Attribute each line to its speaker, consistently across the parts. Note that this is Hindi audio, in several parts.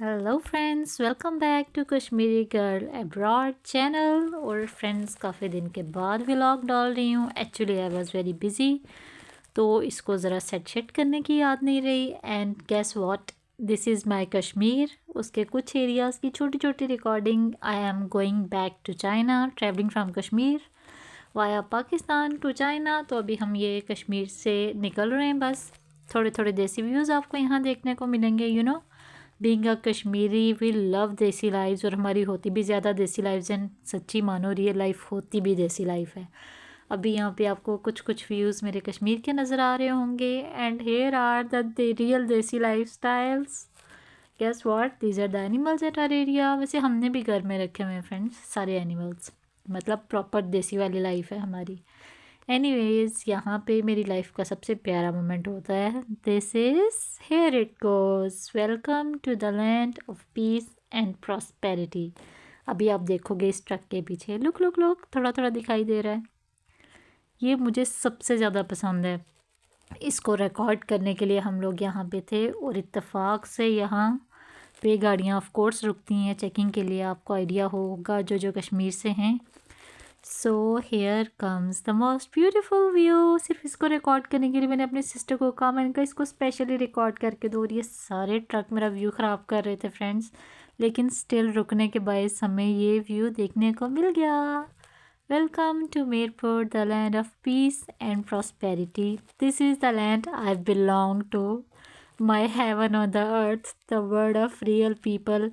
Speaker 1: Hello friends, welcome back to Kashmiri girl abroad channel. और फ्रेंड्स, काफ़ी दिन के बाद व्लॉग डाल रही हूँ। Actually I was very busy, तो इसको ज़रा सेट करने की याद नहीं रही। And guess what, this is my Kashmir. उसके कुछ एरियाज़ की छोटी छोटी recording. I am going back to China, travelling from Kashmir via Pakistan to China. तो अभी हम ये कश्मीर से निकल रहे हैं। बस थोड़े थोड़े देसी व्यूज़ आपको यहाँ देखने को मिलेंगे। Being a Kashmiri we love desi lifes, और हमारी होती भी ज़्यादा देसी लाइफ्स एंड सच्ची मानो रियल लाइफ होती भी देसी लाइफ है। अभी यहाँ पे आपको कुछ कुछ व्यूज़ मेरे कश्मीर के नज़र आ रहे होंगे। And here are the real desi life styles. Guess what, these are the animals at our area. वैसे हमने भी घर में रखे हुए हैं फ्रेंड्स सारे एनिमल्स, मतलब प्रॉपर देसी वाली लाइफ है हमारी। एनीवेज, यहाँ पे मेरी लाइफ का सबसे प्यारा मोमेंट होता है। This is here it goes, welcome to the land of peace and prosperity. अभी आप देखोगे इस ट्रक के पीछे, लुक लुक लुक, थोड़ा थोड़ा दिखाई दे रहा है। ये मुझे सबसे ज़्यादा पसंद है। इसको रिकॉर्ड करने के लिए हम लोग यहाँ पे थे, और इत्तेफाक से यहाँ पे गाड़ियाँ ऑफ कोर्स रुकती हैं चेकिंग के लिए। आपको आइडिया होगा जो जो कश्मीर से हैं। So here comes the most beautiful view. सिर्फ इसको रिकॉर्ड करने के लिए मैंने अपने सिस्टर को कहा, मैंने कहा इसको स्पेशली रिकॉर्ड करके दो। और ये सारे ट्रक मेरा व्यू ख़राब कर रहे थे फ्रेंड्स, लेकिन स्टिल रुकने के बायस हमें ये व्यू देखने को मिल गया। Welcome to Mirpur, the land of peace and prosperity. This is the land I belong to, my heaven on the earth, the world of real people,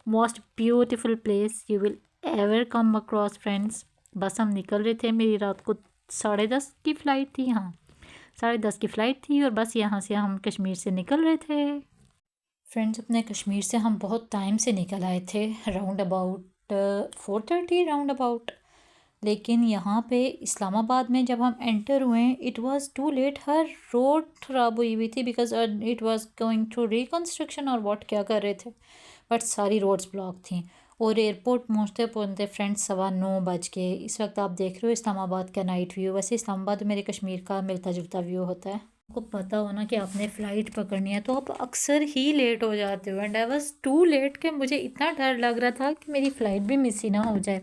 Speaker 1: most beautiful place you will ever come across friends. बस हम निकल रहे थे, मेरी रात को 10:30 की फ़्लाइट थी। हाँ, 10:30 की फ़्लाइट थी, और बस यहाँ से हम कश्मीर से निकल रहे थे। फ्रेंड्स, अपने कश्मीर से हम बहुत टाइम से निकल आए थे, राउंड अबाउट 4:30 राउंड अबाउट। लेकिन यहाँ पे इस्लामाबाद में जब हम एंटर हुए, इट वाज टू लेट। हर रोड ख़राब हुई हुई थी because it was going to reconstruction और व्हाट क्या कर रहे थे, बट सारी रोड्स ब्लॉक थी। और एयरपोर्ट पहुँचते पहुँचते फ्रेंड्स 9:15 बज के। इस वक्त आप देख रहे हो इस्लामाबाद का नाइट व्यू। वैसे इस्लामाबाद मेरे कश्मीर का मिलता जुलता व्यू होता है। आपको पता हो ना कि आपने फ़्लाइट पकड़नी है तो आप अक्सर ही लेट हो जाते हो। And I was too late कि मुझे इतना डर लग रहा था कि मेरी फ़्लाइट भी मिस ही ना हो जाए,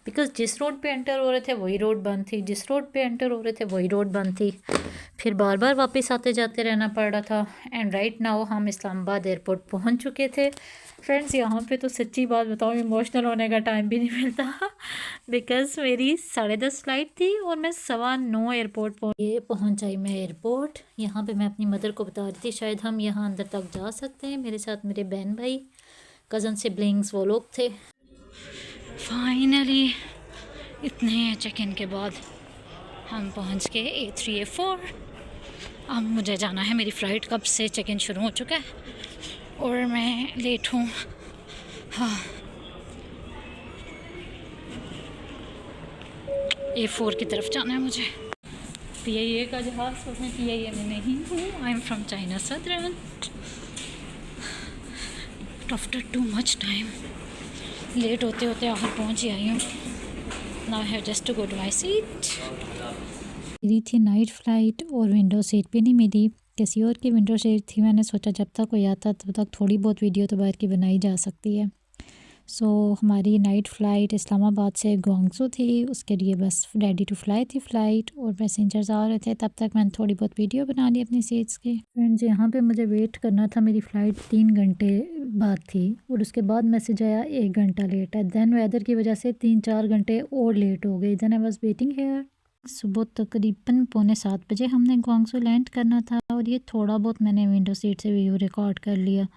Speaker 1: बिकॉज़ जिस रोड पे एंटर हो रहे थे वही रोड बंद थी, जिस रोड पे एंटर हो रहे थे वही रोड बंद थी। फिर बार बार वापस आते जाते रहना पड़ रहा था। एंड राइट नाउ हम इस्लामाबाद एयरपोर्ट पहुंच चुके थे। फ्रेंड्स, यहाँ पे तो सच्ची बात बताऊँ, इमोशनल होने का टाइम भी नहीं मिलता बिकॉज़ मेरी 10:30 फ़्लाइट थी और मैं 9:15 एयरपोर्ट पहुँच आई। मैं एयरपोर्ट यहाँ पे मैं अपनी मदर को बता रही थी शायद हम यहाँ अंदर तक जा सकते हैं। मेरे साथ मेरे बहन भाई, कज़न सिबलिंग्स, वो लोग थे। फाइनली इतने चेक इन के बाद हम पहुंच गए A3A4। अब मुझे जाना है, मेरी फ़्लाइट कब से चेक इन शुरू हो चुका है और मैं लेट हूँ। हाँ, A4 की तरफ जाना है मुझे। PIA का जहाज़, उसमें PIA में नहीं हूँ। I am from China southern. After too much time, late होते होते आखिर पहुँच ही आई हूँ। Now I have just to go to my seat. मेरी थी नाइट फ़्लाइट और विंडो सीट भी नहीं मिली, किसी और की विंडो सीट थी। मैंने सोचा जब तक कोई आता तब तक थोड़ी बहुत वीडियो तो बाहर की बनाई जा सकती है। सो हमारी नाइट फ़्लाइट इस्लामाबाद से ग्वांगजू थी, उसके लिए बस रेडी टू फ्लाई थी फ़्लाइट, और पैसेंजर्स आ रहे थे। तब तक मैंने थोड़ी बहुत वीडियो बना ली अपनी सीट्स की। फ्रेंड्स, यहाँ पे मुझे वेट करना था, मेरी फ़्लाइट 3 घंटे बाद थी, और उसके बाद मैसेज आया 1 घंटा लेट है। दैन वेदर की वजह से 3-4 घंटे और लेट हो गई। Then I was waiting here. सुबह तकरीबन 6:45 बजे हमने ग्वांगजू लैंड करना था, और ये थोड़ा बहुत मैंने विंडो सीट से व्यू रिकॉर्ड कर लिया।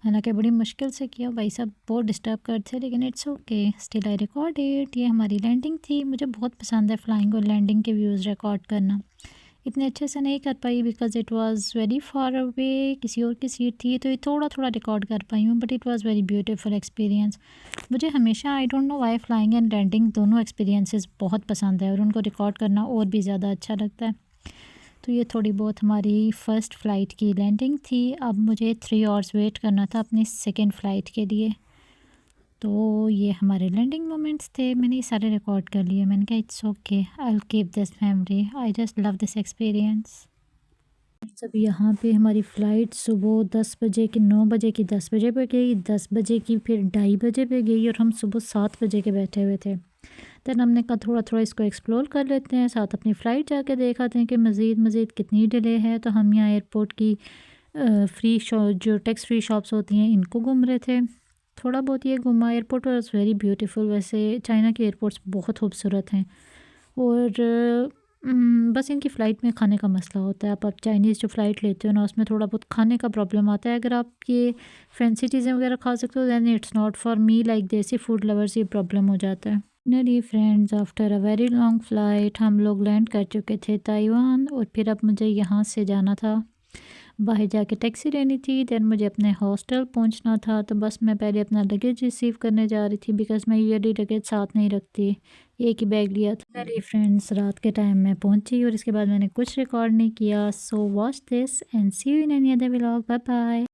Speaker 1: हालांकि बड़ी मुश्किल से किया, भाई साहब बहुत डिस्टर्ब करते थे, लेकिन it's okay, still I recorded. ये हमारी लैंडिंग थी। मुझे बहुत पसंद है फ्लाइंग और लैंडिंग के व्यूज़ रिकॉर्ड करना। इतने अच्छे से नहीं कर पाई because it was very far away, किसी और की सीट थी, तो ये थोड़ा थोड़ा रिकॉर्ड कर पाई हूँ, but it was very beautiful experience. मुझे हमेशा, I don't know why, flying and landing दोनों एक्सपीरियंसेस बहुत पसंद है, और उनको रिकॉर्ड करना और भी ज़्यादा अच्छा लगता है। तो ये थोड़ी बहुत हमारी फ़र्स्ट फ़्लाइट की लैंडिंग थी। अब मुझे 3 आवर्स वेट करना था अपनी सेकेंड फ़्लाइट के लिए। तो ये हमारे लैंडिंग मोमेंट्स थे, मैंने ये सारे रिकॉर्ड कर लिए। मैंने कहा it's okay, I will keep this memory, I just love this experience. सब यहाँ पे हमारी फ़्लाइट सुबह 10 बजे की, 9 बजे की 10 बजे पे गई, 10 बजे की फिर 2:30 बजे पे गई और हम सुबह 7 बजे के बैठे हुए थे। देन हमने कहा थोड़ा-थोड़ा इसको एक्सप्लोर कर लेते हैं, साथ अपनी फ़्लाइट जाके देख आते हैं कि मज़ीद कितनी डिले है। तो हम यहाँ एयरपोर्ट की फ्री शॉ जो टैक्स फ्री शॉप्स होती हैं इनको घूम रहे थे। थोड़ा बहुत ये घूमा। Airport was very beautiful. वैसे चाइना के एयरपोर्ट्स बहुत खूबसूरत हैं और बस इनकी फ़्लाइट में खाने का मसला होता है। आप चाइनीज़ जो फ़्लाइट लेते हो ना उसमें थोड़ा बहुत खाने का प्रॉब्लम आता है। अगर आप ये फैंसी चीज़ें वगैरह खा सकते हो then it's not for me, like desi food lovers ये प्रॉब्लम हो जाता है। Finally friends, after a very long flight हम लोग लैंड कर चुके थे ताइवान और फिर अब मुझे यहाँ से जाना था, बाहर जाके टैक्सी लेनी थी। देन मुझे अपने हॉस्टल पहुंचना था। तो बस मैं पहले अपना लगेज रिसीव करने जा रही थी बिकॉज़ मैं यूजुअली लगेज साथ नहीं रखती, एक ही बैग लिया था। मेरी फ्रेंड्स रात के टाइम मैं पहुंची और इसके बाद मैंने कुछ रिकॉर्ड नहीं किया। So watch this and see you in any other vlog. Bye bye.